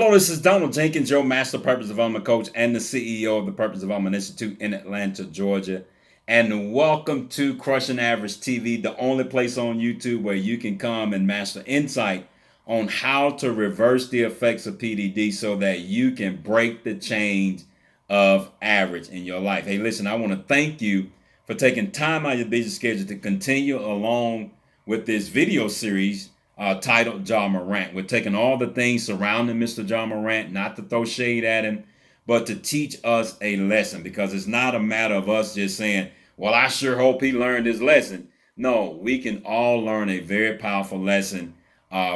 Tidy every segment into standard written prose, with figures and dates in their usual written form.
Hello, this is Donald Jenkins, your Master Purpose Development Coach and the CEO of the Purpose Development Institute in Atlanta, Georgia. And welcome to Crushing Average TV, the only place on YouTube where you can come and master insight on how to reverse the effects of PDD so that you can break the chains of average in your life. Hey, listen, I want to thank you for taking time out of your busy schedule to continue along with this video series titled Ja Morant. We're taking all the things surrounding Mr. Ja Morant, not to throw shade at him, but to teach us a lesson, because it's not a matter of us just saying, well, I sure hope he learned his lesson. No, we can all learn a very powerful lesson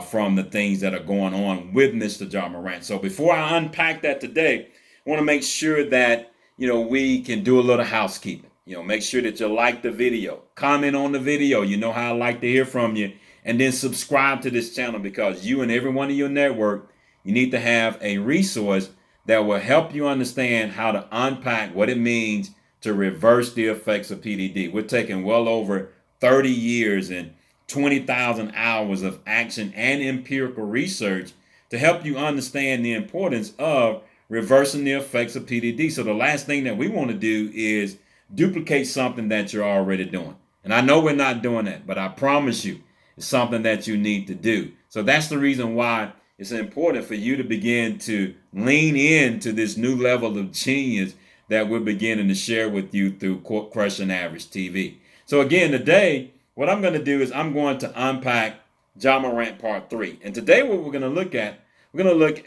from the things that are going on with Mr. Ja Morant. So before I unpack that today, I want to make sure that, we can do a little housekeeping. Make sure that you like the video, comment on the video. You know how I like to hear from you. And then subscribe to this channel, because you and everyone in your network, you need to have a resource that will help you understand how to unpack what it means to reverse the effects of PDD. We're taking well over 30 years and 20,000 hours of action and empirical research to help you understand the importance of reversing the effects of PDD. So the last thing that we want to do is duplicate something that you're already doing. And I know we're not doing that, but I promise you, it's something that you need to do. So that's the reason why it's important for you to begin to lean into this new level of genius that we're beginning to share with you through Crushing Average TV. So again, today, what I'm going to do is I'm going to unpack Ja Morant Part 3. And today what we're going to look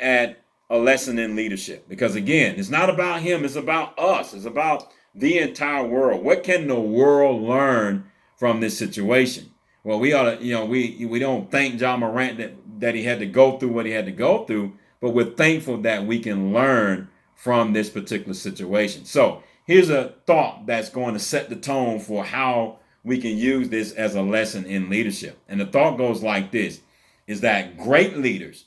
at a lesson in leadership. Because again, it's not about him, it's about us. It's about the entire world. What can the world learn from this situation? Well, we ought to, we don't thank Ja Morant that he had to go through what he had to go through, but we're thankful that we can learn from this particular situation. So here's a thought that's going to set the tone for how we can use this as a lesson in leadership. And the thought goes like this, is that great leaders,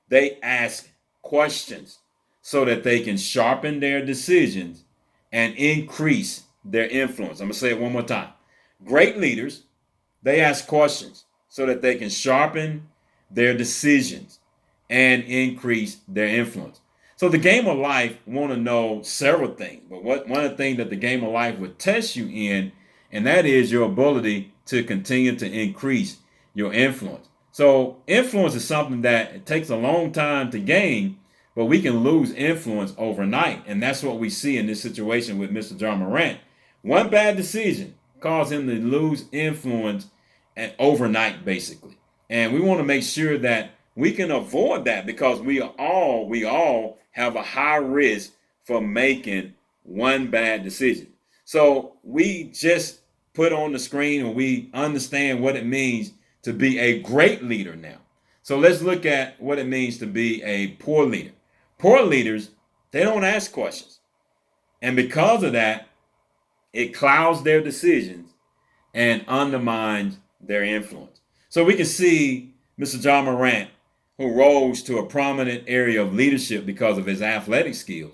they ask questions so that they can sharpen their decisions and increase their influence. I'm going to say it one more time. Great leaders, they ask questions so that they can sharpen their decisions and increase their influence. So the game of life want to know several things, but one of the things that the game of life would test you in, and that is your ability to continue to increase your influence. So influence is something that it takes a long time to gain, but we can lose influence overnight. And that's what we see in this situation with Mr. Ja Morant. One bad decision caused him to lose influence and overnight, basically. And we want to make sure that we can avoid that, because we all have a high risk for making one bad decision. So we just put on the screen and we understand what it means to be a great leader now. So let's look at what it means to be a poor leader. Poor leaders, they don't ask questions. And because of that, it clouds their decisions and undermines their influence. So we can see Mr. Ja Morant, who rose to a prominent area of leadership because of his athletic skills.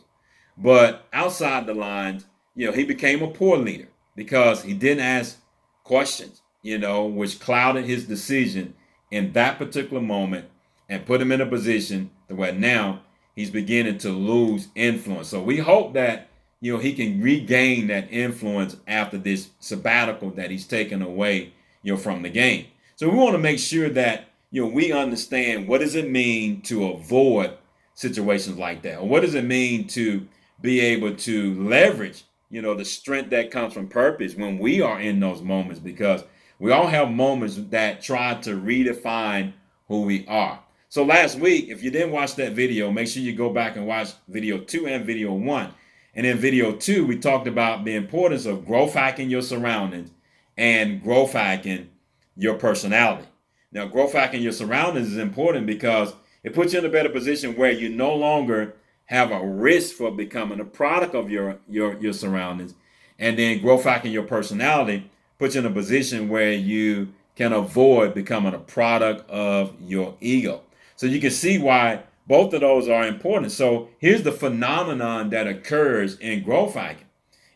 But outside the lines, he became a poor leader because he didn't ask questions, which clouded his decision in that particular moment and put him in a position where now he's beginning to lose influence. So we hope that he can regain that influence after this sabbatical that he's taken away, from the game. So we want to make sure that, we understand what does it mean to avoid situations like that? Or what does it mean to be able to leverage, the strength that comes from purpose when we are in those moments? Because we all have moments that try to redefine who we are. So last week, if you didn't watch that video, make sure you go back and watch video 2 and video 1. And in video 2, we talked about the importance of growth hacking your surroundings and growth hacking your personality. Now, growth hacking your surroundings is important because it puts you in a better position where you no longer have a risk for becoming a product of your surroundings. And then growth hacking your personality puts you in a position where you can avoid becoming a product of your ego. So you can see why both of those are important. So here's the phenomenon that occurs in growth hacking,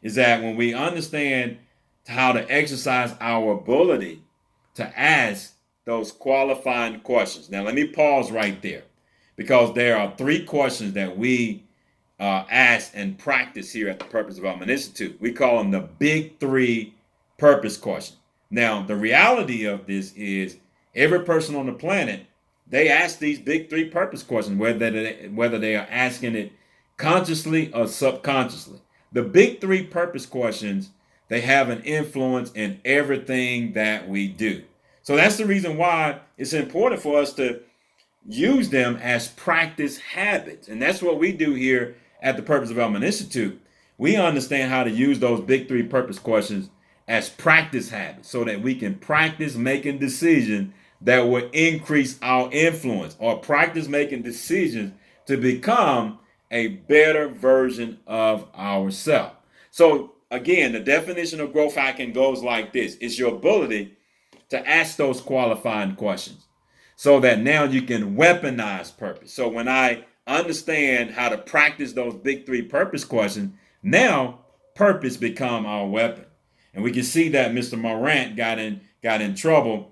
is that when we understand how to exercise our ability to ask those qualifying questions. Now, let me pause right there, because there are three questions that we ask and practice here at the Purpose Development Institute. We call them the big three purpose questions. Now, the reality of this is every person on the planet, they ask these big three purpose questions, whether they are asking it consciously or subconsciously. The big three purpose questions, they have an influence in everything that we do. So that's the reason why it's important for us to use them as practice habits. And that's what we do here at the Purpose Development Institute. We understand how to use those big three purpose questions as practice habits so that we can practice making decisions that will increase our influence, or practice making decisions to become a better version of ourselves. So again, the definition of growth hacking goes like this. It's your ability to ask those qualifying questions so that now you can weaponize purpose. So when I understand how to practice those big three purpose questions, now purpose become our weapon. And we can see that Mr. Morant got in trouble,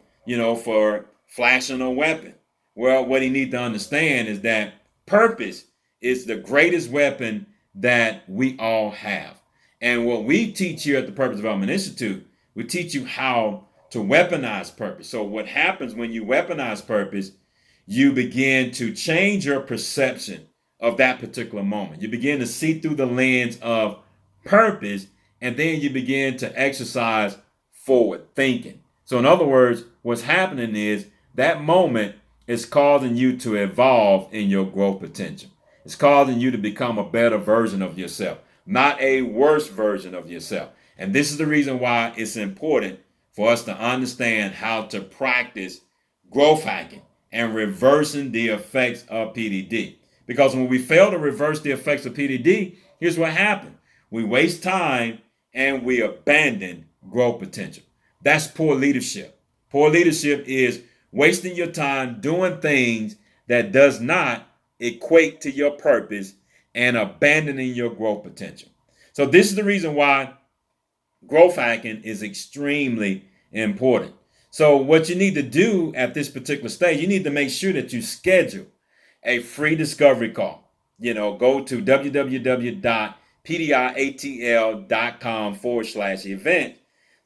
for flashing a weapon. Well, what he needs to understand is that purpose is the greatest weapon that we all have. And what we teach here at the Purpose Development Institute, we teach you how to weaponize purpose. So what happens when you weaponize purpose, you begin to change your perception of that particular moment. You begin to see through the lens of purpose, and then you begin to exercise forward thinking. So in other words, what's happening is that moment is causing you to evolve in your growth potential. It's causing you to become a better version of yourself, not a worse version of yourself. And this is the reason why it's important for us to understand how to practice growth hacking and reversing the effects of PDD. Because when we fail to reverse the effects of PDD, here's what happens. We waste time and we abandon growth potential. That's poor leadership. Poor leadership is wasting your time doing things that does not equate to your purpose and abandoning your growth potential. So this is the reason why growth hacking is extremely important. So what you need to do at this particular stage, you need to make sure that you schedule a free discovery call. Go to www.pdiatl.com/event.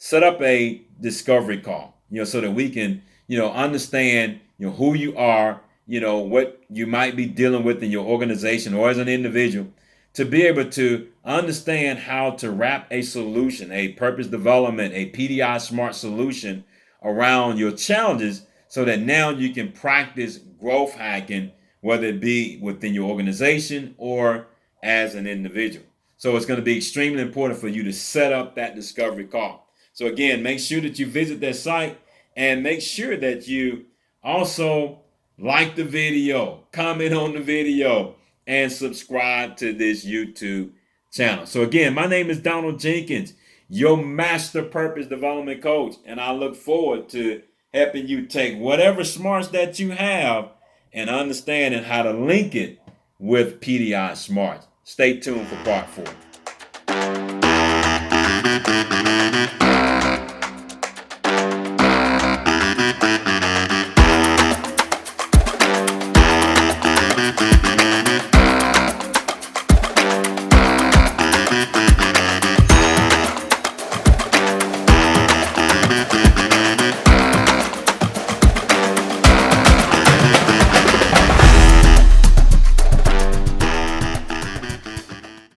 Set up a discovery call, so that we can, understand, who you are, what you might be dealing with in your organization or as an individual, to be able to understand how to wrap a solution, a purpose development, a PDI smart solution around your challenges, so that now you can practice growth hacking, whether it be within your organization or as an individual. So it's going to be extremely important for you to set up that discovery call. So again, make sure that you visit that site, and make sure that you also like the video, comment on the video, and subscribe to this YouTube channel. So again, my name is Donald Jenkins, your Master Purpose Development Coach, and I look forward to helping you take whatever smarts that you have and understanding how to link it with PDI Smarts. Stay tuned for part 4.